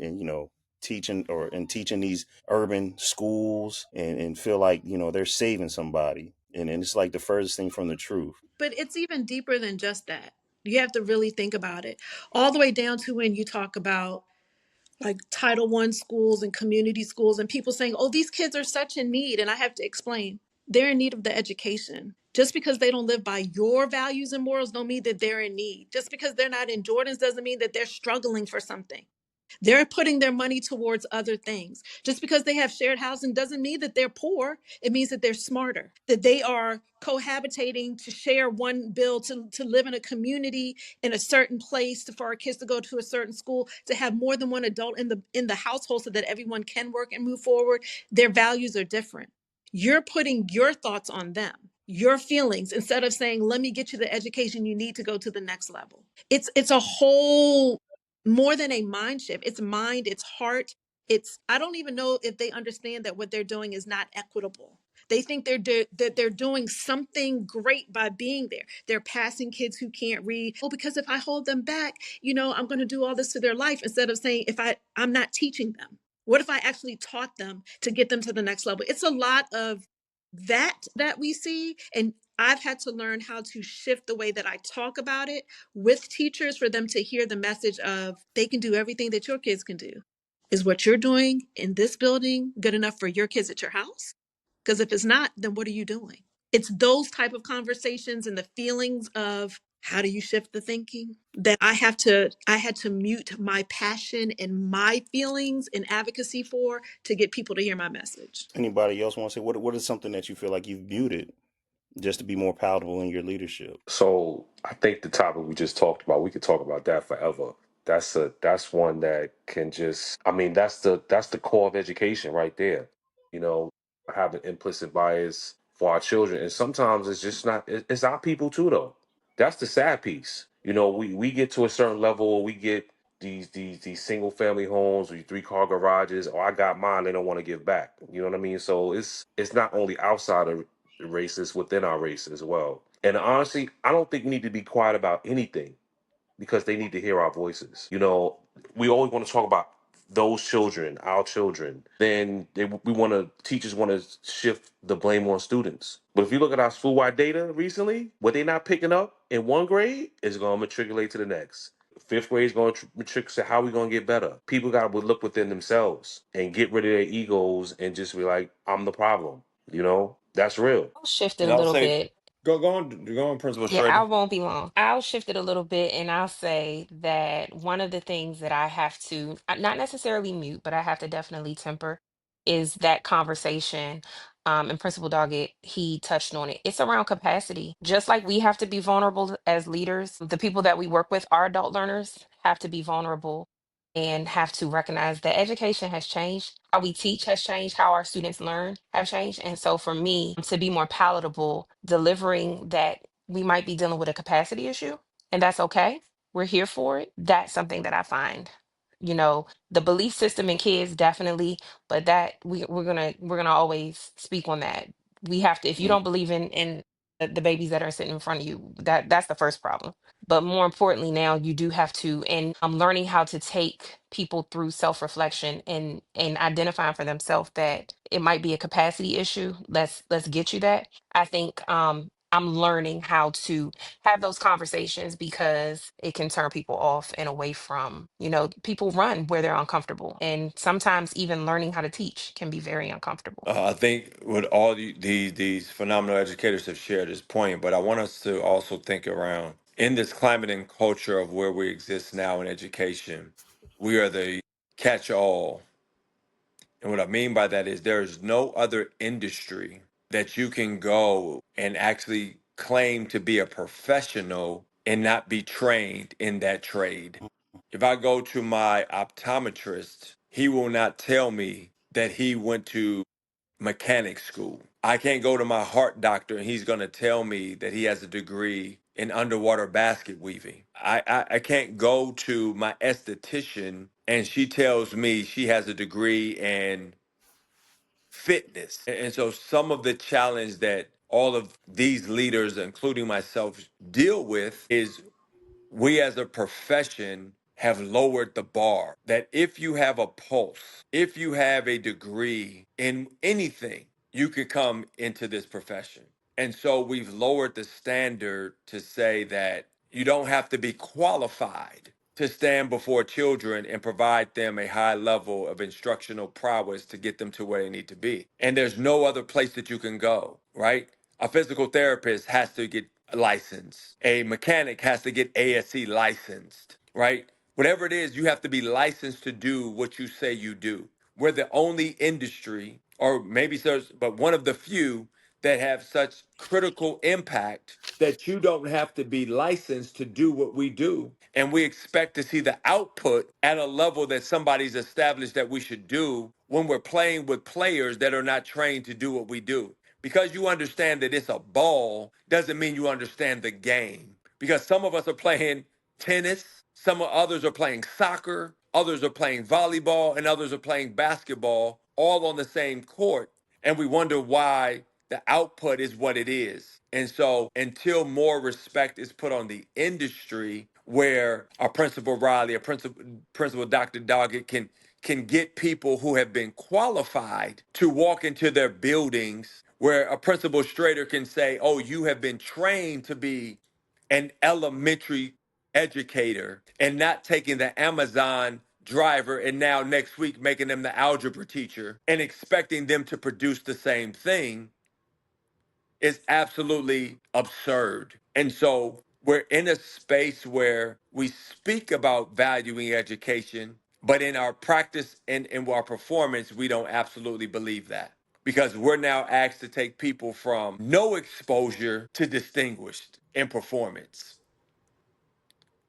teaching these urban schools and feel like they're saving somebody. And it's like the furthest thing from the truth. But it's even deeper than just that. You have to really think about it. All the way down to when you talk about like Title I schools and community schools and people saying, oh, these kids are such in need. And I have to explain, they're in need of the education. Just because they don't live by your values and morals don't mean that they're in need. Just because they're not in Jordans doesn't mean that they're struggling for something. They're putting their money towards other things. Just because they have shared housing doesn't mean that they're poor. It means that they're smarter, that they are cohabitating to share one bill, to live in a community in a certain place, for our kids to go to a certain school, to have more than one adult in the household so that everyone can work and move forward. Their values are different. You're putting your thoughts on them, your feelings, instead of saying, let me get you the education you need to go to the next level. It's a whole, more than a mind shift. It's mind, it's heart. It's, I don't even know if they understand that what they're doing is not equitable. They think that they're doing something great by being there. They're passing kids who can't read. Oh, because if I hold them back, I'm going to do all this to their life, instead of saying, if I'm not teaching them. What if I actually taught them to get them to the next level? It's a lot of that we see, and I've had to learn how to shift the way that I talk about it with teachers, for them to hear the message of, they can do everything that your kids can do. Is what you're doing in this building good enough for your kids at your house? Because if it's not, then what are you doing? It's those type of conversations and the feelings of, how do you shift the thinking, that I had to mute my passion and my feelings and advocacy for, to get people to hear my message. Anybody else want to say what is something that you feel like you've muted just to be more palatable in your leadership? So I think the topic we just talked about, we could talk about that forever. That's one that can just, I mean, that's the core of education right there. You know, have an implicit bias for our children, and sometimes it's just not. It's our people too, though. That's the sad piece. We get to a certain level, we get these single family homes, or 3-car garages. Oh, I got mine. They don't want to give back. You know what I mean? So it's not only outside of race, it's within our race as well. And honestly, I don't think we need to be quiet about anything, because they need to hear our voices. We always want to talk about those children, our children. Then teachers want to shift the blame on students. But if you look at our school-wide data recently, what they're not picking up in one grade is going to matriculate to the next. Fifth grade is going to matriculate. So how are we going to get better? People got to look within themselves and get rid of their egos and just be like, I'm the problem. That's real. I'll shift it And a I'll little say, bit. go on, Principal Yeah, I Shredder. won't be long. I'll shift it a little bit and I'll say that one of the things that I have to, not necessarily mute, but I have to definitely temper, is that conversation. And Principal Doggett, he touched on it. It's around capacity. Just like we have to be vulnerable as leaders, the people that we work with, our adult learners, have to be vulnerable and have to recognize that education has changed. How we teach has changed. How our students learn have changed. And so for me, to be more palatable, delivering that we might be dealing with a capacity issue, and that's okay. We're here for it. That's something that I find. The belief system in kids definitely, but that we're gonna always speak on that. We have to, if you Mm. don't believe in the babies that are sitting in front of you, that's the first problem. But more importantly, now you do have to, and I'm learning how to take people through self-reflection and identifying for themselves that it might be a capacity issue. Let's get you that. I think I'm learning how to have those conversations, because it can turn people off and away from, people run where they're uncomfortable. And sometimes even learning how to teach can be very uncomfortable. I think what all these phenomenal educators have shared is point, but I want us to also think around in this climate and culture of where we exist now in education. We are the catch-all, and what I mean by that is there is no other industry that you can go and actually claim to be a professional and not be trained in that trade. If I go to my optometrist, he will not tell me that he went to mechanic school. I can't go to my heart doctor and he's going to tell me that he has a degree in underwater basket weaving. I can't go to my esthetician and she tells me she has a degree in fitness. And so some of the challenge that all of these leaders, including myself, deal with is we as a profession have lowered the bar. That if you have a pulse, if you have a degree in anything, you could come into this profession. And so we've lowered the standard to say that you don't have to be qualified to stand before children and provide them a high level of instructional prowess to get them to where they need to be. And there's no other place that you can go, right? A physical therapist has to get licensed. A mechanic has to get ASC licensed, right? Whatever it is, you have to be licensed to do what you say you do. We're the only industry, or maybe there's, but one of the few that have such critical impact that you don't have to be licensed to do what we do. And we expect to see the output at a level that somebody's established that we should do when we're playing with players that are not trained to do what we do. Because you understand that it's a ball doesn't mean you understand the game. Because some of us are playing tennis, some others are playing soccer, others are playing volleyball, and others are playing basketball, all on the same court. And we wonder why the output is what it is. And so until more respect is put on the industry, where a Principal Riley, a Principal Dr. Doggett can get people who have been qualified to walk into their buildings, where a Principal Strader can say, oh, you have been trained to be an elementary educator, and not taking the Amazon driver and now next week making them the algebra teacher and expecting them to produce the same thing is absolutely absurd. And so we're in a space where we speak about valuing education, but in our practice and in our performance, we don't absolutely believe that. Because we're now asked to take people from no exposure to distinguished in performance.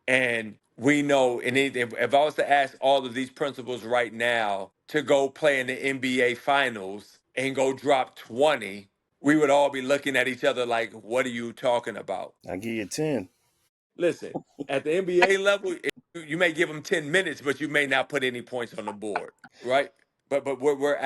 And we know, and if I was to ask all of these principals right now to go play in the NBA finals and go drop 20, we would all be looking at each other like, what are you talking about? I give you 10. Listen, at the NBA level, you may give them 10 minutes, but you may not put any points on the board, right? But we're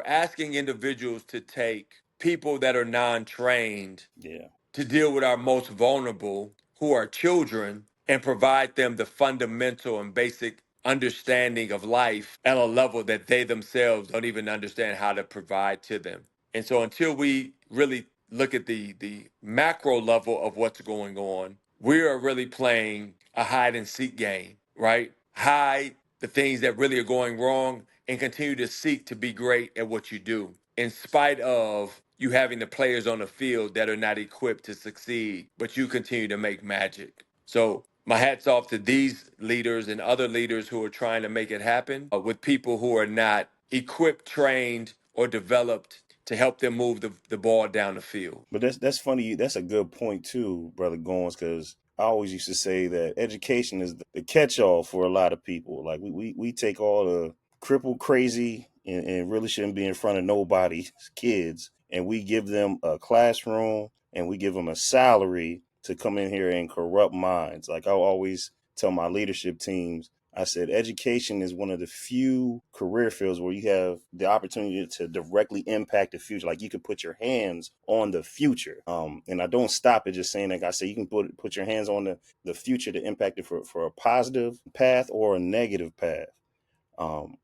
asking individuals to take people that are non-trained Yeah. to deal with our most vulnerable, who are children, and provide them the fundamental and basic understanding of life at a level that they themselves don't even understand how to provide to them. And so until we really look at the macro level of what's going on, we are really playing a hide and seek game, right? Hide the things that really are going wrong and continue to seek to be great at what you do, in spite of you having the players on the field that are not equipped to succeed, but you continue to make magic. So my hat's off to these leaders and other leaders who are trying to make it happen with people who are not equipped, trained, or developed to help them move the ball down the field. But that's funny. That's a good point too, brother Goins, because I always used to say that education is the catch-all for a lot of people. Like we take all the crippled crazy and really shouldn't be in front of nobody's kids, and we give them a classroom and we give them a salary to come in here and corrupt minds. Like I always tell my leadership teams, I said, education is one of the few career fields where you have the opportunity to directly impact the future. Like you could put your hands on the future. And I don't stop at just saying that. I say you can put your hands on the future to impact it for a positive path or a negative path.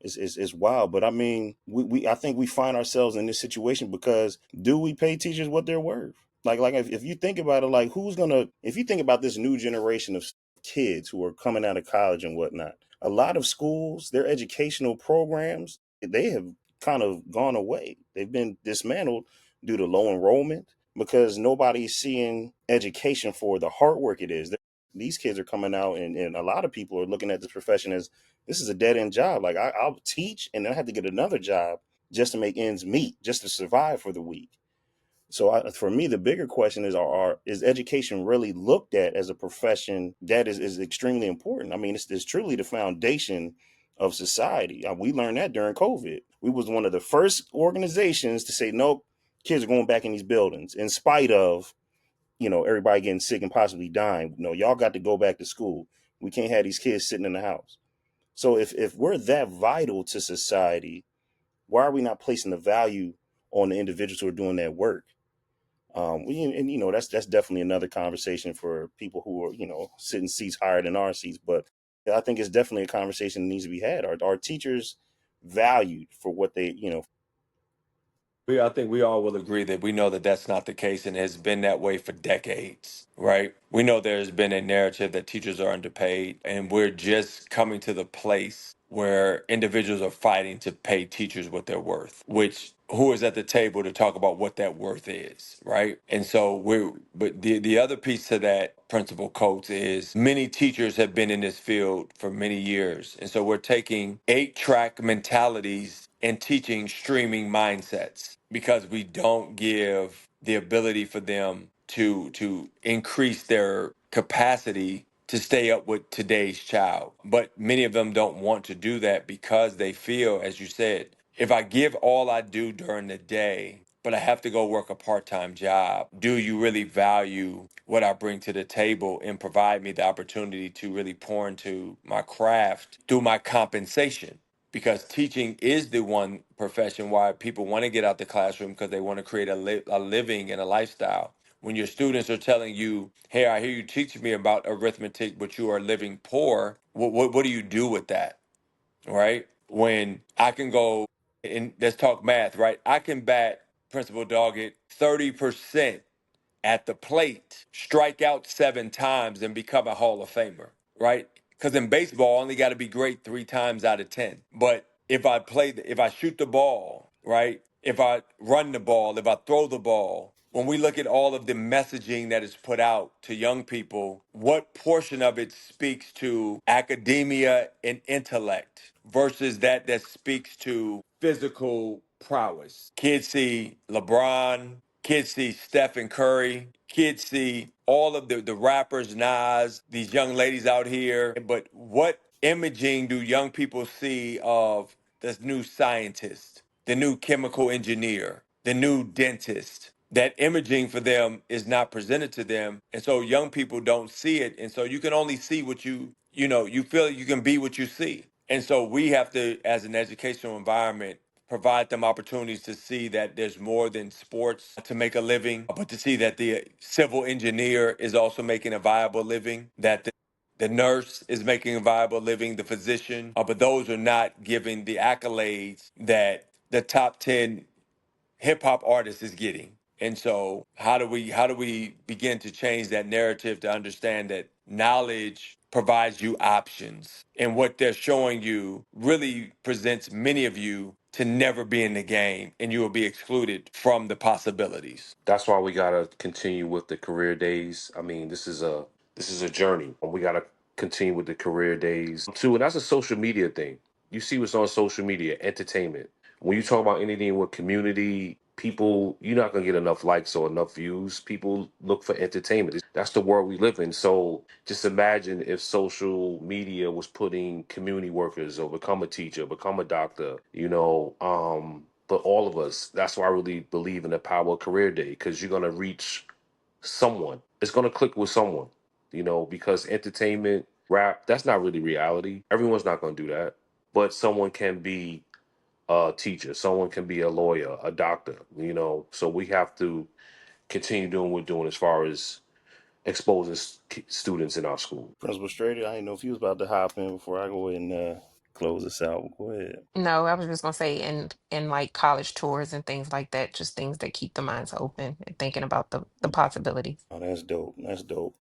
It's wild, but I mean, I think we find ourselves in this situation because do we pay teachers what they're worth? Like if you think about it, like if you think about this new generation of kids who are coming out of college and whatnot, a lot of schools, their educational programs, they have kind of gone away. They've been dismantled due to low enrollment because nobody's seeing education for the hard work it is. These kids are coming out, and a lot of people are looking at this profession as this is a dead end job. Like I'll teach and then I have to get another job just to make ends meet, just to survive for the week. So for me, the bigger question is education really looked at as a profession that is extremely important? I mean, it's truly the foundation of society. We learned that during COVID. We was one of the first organizations to say, nope, kids are going back in these buildings in spite of, everybody getting sick and possibly dying. No, y'all got to go back to school. We can't have these kids sitting in the house. So if we're that vital to society, why are we not placing the value on the individuals who are doing that work? That's definitely another conversation for people who are sitting seats higher than our seats. But I think it's definitely a conversation that needs to be had. Are teachers valued for what they I think we all will agree that we know that that's not the case and has been that way for decades, right? We know there's been a narrative that teachers are underpaid, and we're just coming to the place where individuals are fighting to pay teachers what they're worth, which who is at the table to talk about what that worth is, right? And so but the other piece to that principal coach is many teachers have been in this field for many years. And so we're taking 8-track mentalities and teaching streaming mindsets because we don't give the ability for them to increase their capacity to stay up with today's child. But many of them don't want to do that because they feel, as you said, if I give all I do during the day, but I have to go work a part-time job, do you really value what I bring to the table and provide me the opportunity to really pour into my craft through my compensation? Because teaching is the one profession why people want to get out the classroom because they want to create a living and a lifestyle. When your students are telling you, hey, I hear you teach me about arithmetic, but you are living poor, what do you do with that? Right? When I can go and let's talk math, right? I can bat Principal Doggett 30% at the plate, strike out 7 times, and become a Hall of Famer, right? Because in baseball, I only got to be great 3 times out of 10. But if I shoot the ball, right? If I run the ball, if I throw the ball, when we look at all of the messaging that is put out to young people, what portion of it speaks to academia and intellect versus that speaks to physical prowess? Kids see LeBron, kids see Stephen Curry, kids see all of the rappers, Nas, these young ladies out here. But what imaging do young people see of this new scientist, the new chemical engineer, the new dentist? That imaging for them is not presented to them. And so young people don't see it. And so you can only see what you feel you can be what you see. And so we have to, as an educational environment, provide them opportunities to see that there's more than sports to make a living, but to see that the civil engineer is also making a viable living, that the nurse is making a viable living, the physician, but those are not giving the accolades that the top 10 hip hop artist is getting. And so how do we begin to change that narrative to understand that knowledge provides you options and what they're showing you really presents many of you to never be in the game and you will be excluded from the possibilities. That's why we gotta continue with the career days. I mean, this is a journey. We gotta continue with the career days too, and that's a social media thing. You see what's on social media, entertainment. When you talk about anything with community, people, you're not gonna get enough likes or enough views. People look for entertainment. That's the world we live in. So just imagine if social media was putting community workers or become a teacher, become a doctor, but all of us, that's why I really believe in the power of career day, because you're gonna reach someone. It's gonna click with someone, because entertainment, rap, that's not really reality. Everyone's not gonna do that. But someone can be a teacher, someone can be a lawyer, a doctor, So we have to continue doing what we're doing as far as exposing students in our school. Principal Strader, I didn't know if you was about to hop in before I go ahead and close this out. Go ahead. No, I was just gonna say in like college tours and things like that, just things that keep the minds open and thinking about the possibilities. Oh, that's dope. That's dope.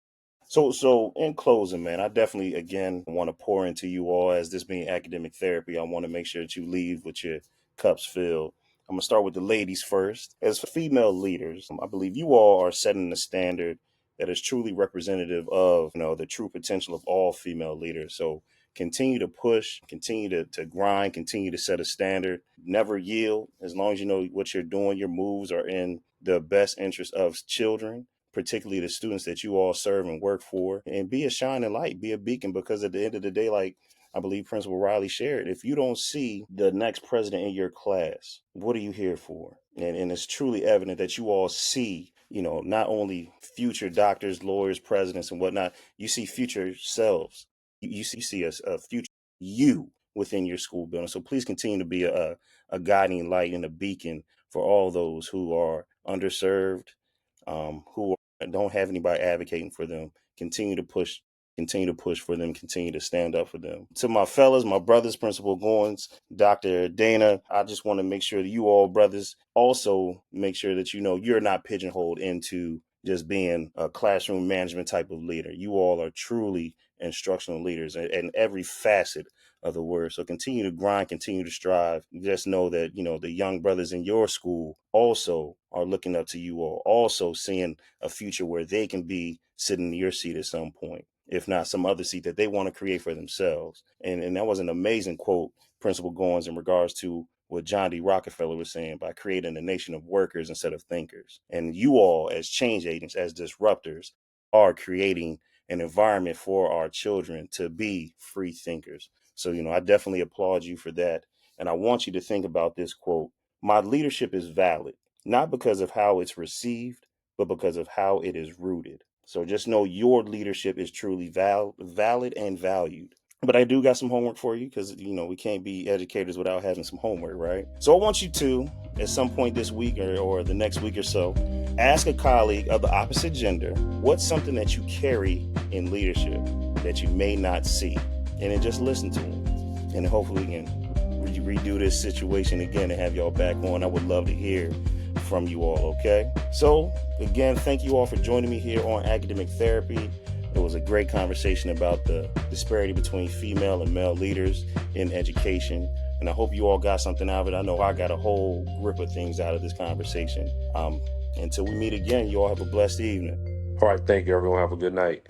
So in closing, man, I definitely again want to pour into you all as this being academic therapy. I want to make sure that you leave with your cups filled. I'm gonna start with the ladies first. As female leaders, I believe you all are setting the standard that is truly representative of the true potential of all female leaders. So continue to push, continue to grind, continue to set a standard. Never yield. As long as you know what you're doing, your moves are in the best interest of children, particularly the students that you all serve and work for, and be a shining light, be a beacon, because at the end of the day, like I believe Principal Riley shared, if you don't see the next president in your class, what are you here for? And it's truly evident that you all see, not only future doctors, lawyers, presidents, and whatnot, you see future selves. You see a future you within your school building. So please continue to be a guiding light and a beacon for all those who are underserved, who don't have anybody advocating for them. Continue to push for them, continue to stand up for them. To my fellas, my brothers, Principal Goins, Dr. Dana, I just want to make sure that you all brothers also make sure that you're not pigeonholed into just being a classroom management type of leader. You all are truly instructional leaders in every facet of the word. So continue to grind, continue to strive. Just know that, the young brothers in your school also are looking up to you all, also seeing a future where they can be sitting in your seat at some point, if not some other seat that they want to create for themselves. And that was an amazing quote, Principal Goins, in regards to what John D. Rockefeller was saying, by creating a nation of workers instead of thinkers. And you all, as change agents, as disruptors, are creating an environment for our children to be free thinkers. So, I definitely applaud you for that. And I want you to think about this quote: my leadership is valid, not because of how it's received, but because of how it is rooted. So just know your leadership is truly valid and valued. But I do got some homework for you, because we can't be educators without having some homework, right? So I want you to, at some point this week, or the next week or so, ask a colleague of the opposite gender what's something that you carry in leadership that you may not see, and then just listen to them. And hopefully we can redo this situation again and have y'all back on. I would love to hear from you all, okay? So again, thank you all for joining me here on Academic Therapy. It was a great conversation about the disparity between female and male leaders in education. And I hope you all got something out of it. I know I got a whole grip of things out of this conversation. Until we meet again, you all have a blessed evening. All right, thank you, everyone. Have a good night.